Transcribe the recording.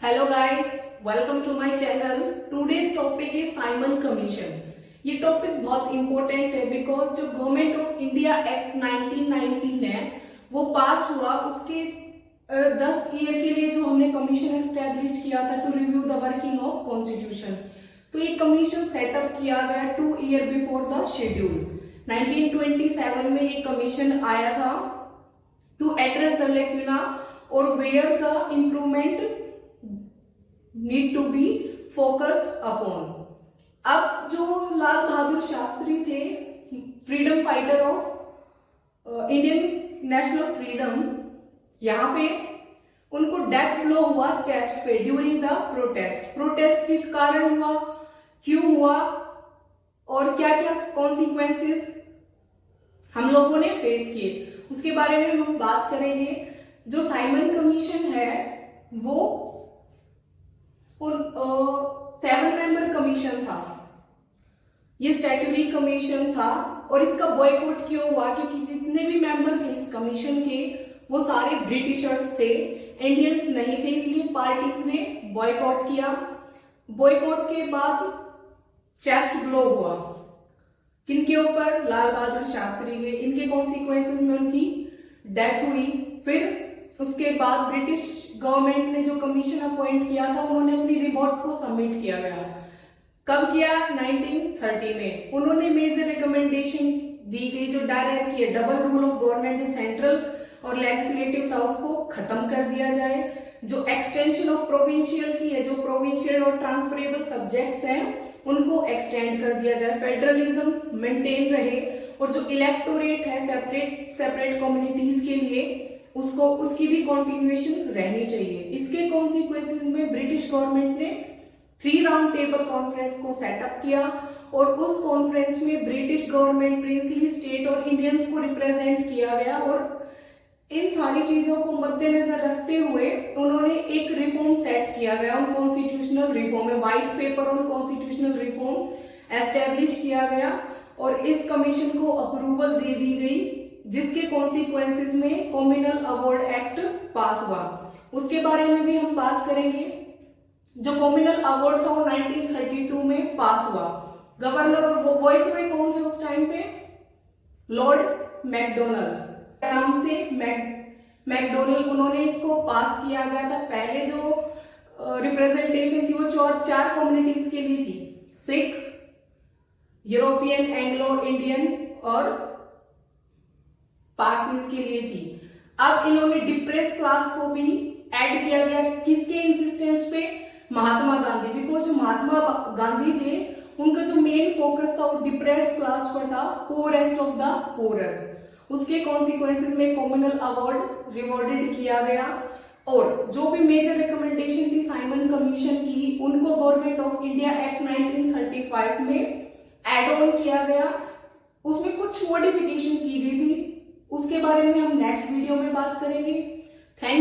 Hello guys, welcome to my channel. Today's topic is Simon commission. ये topic बहुत important है because जो government of India act 1919 है वो पास हुआ, उसके 10 ईयर के लिए जो हमने कमीशन एस्टेब्लिश किया था to review the working of constitution. तो ये कमीशन सेटअप किया गया 2 ईयर बिफोर द शेड्यूल। 1927 में ये कमीशन आया था टू एड्रेस द लेक्यूना और where the improvement need to be focused upon. अब जो लाल बहादुर शास्त्री थे, freedom fighter of Indian national freedom, यहां पे उनको डेथ ब्लो हुआ चेस्ट पे ड्यूरिंग द प्रोटेस्ट। प्रोटेस्ट किस कारण हुआ, क्यों हुआ और क्या क्या कॉन्सिक्वेंसेस हम लोगों ने फेस किए, उसके बारे में हम बात करेंगे। जो साइमन कमीशन है वो 7 मेंबर कमीशन था। ये स्टैट्यूटरी कमीशन था और इसका बॉयकॉट क्यों हुआ, क्योंकि जितने भी मेंबर थे इस कमीशन के वो सारे ब्रिटिशर्स थे, इंडियंस नहीं थे, इसलिए पार्टीज ने बॉयकॉट किया। बॉयकॉट के बाद चेस्ट ब्लो हुआ किनके ऊपर, लाल बहादुर शास्त्री के। इनके कॉन्सिक्वेंसेस में उनकी डेथ हुई। फिर उसके बाद ब्रिटिश गवर्नमेंट ने जो कमीशन अपॉइंट किया था उन्होंने अपनी रिपोर्ट को सबमिट किया गया। कब किया, 1930 में। उन्होंने मेजर रिकमेंडेशन दी गई जो डायरेक्ट की डबल रूल ऑफ गवर्नमेंट, जो सेंट्रल और लेजिस्लेटिव था उसको खत्म कर दिया जाए। जो एक्सटेंशन ऑफ प्रोविंशियल की है, जो प्रोविंशियल और ट्रांसफरेबल सब्जेक्ट्स हैं उनको एक्सटेंड कर दिया जाए, फेडरलिज्म मेंटेन रहे और जो इलेक्टोरेट है सेपरेट कम्युनिटीज के लिए उसको उसकी भी कंटिन्यूएशन रहनी चाहिए। इसके कॉन्सिक्वेंसेस में ब्रिटिश गवर्नमेंट ने 3 राउंड टेबल कॉन्फ्रेंस को सेटअप किया और उस कॉन्फ्रेंस में ब्रिटिश गवर्नमेंट, प्रिंसली स्टेट और इंडियंस को रिप्रेजेंट किया गया। और इन सारी चीजों को मद्देनजर रखते हुए उन्होंने एक रिफॉर्म सेट किया गया ऑन कॉन्स्टिट्यूशनल रिफॉर्म में, white paper on constitutional reform establish किया गया और इस कमीशन को अप्रूवल दे दी गई, जिसके कॉन्सिक्वेंसेस में कॉम्युनल अवार्ड एक्ट पास हुआ। उसके बारे में भी हम बात करेंगे। जो कॉम्युनल अवार्ड था वो 1932 में पास हुआ। गवर्नर और वॉइसरॉय कौन थे उस टाइम पे, लॉर्ड मैकडोनल्ड नाम से मैकडोनल्ड, उन्होंने इसको पास किया गया था। पहले जो रिप्रेजेंटेशन थी वो 4 कम्युनिटीज के लिए थी, सिख, यूरोपियन, एंग्लो इंडियन और पार्सीज के लिए थी। अब इन्होंने डिप्रेस क्लास को भी ऐड किया गया, किसके इंसिस्टेंस पे, महात्मा गांधी। बिकॉज जो महात्मा गांधी थे उनका जो मेन फोकस था वो डिप्रेस क्लास पर था, पोरेस्ट ऑफ द पोरर। उसके कॉन्सिक्वेंसेस में कॉम्युनल अवार्ड रिवॉर्डेड किया गया और जो भी मेजर रिकमेंडेशन थी साइमन कमीशन की उनको गवर्नमेंट ऑफ इंडिया एक्ट 1935 में एड ऑन किया गया। उसमें कुछ मॉडिफिकेशन की गई थी, उसके बारे में हम नेक्स्ट वीडियो में बात करेंगे। थैंक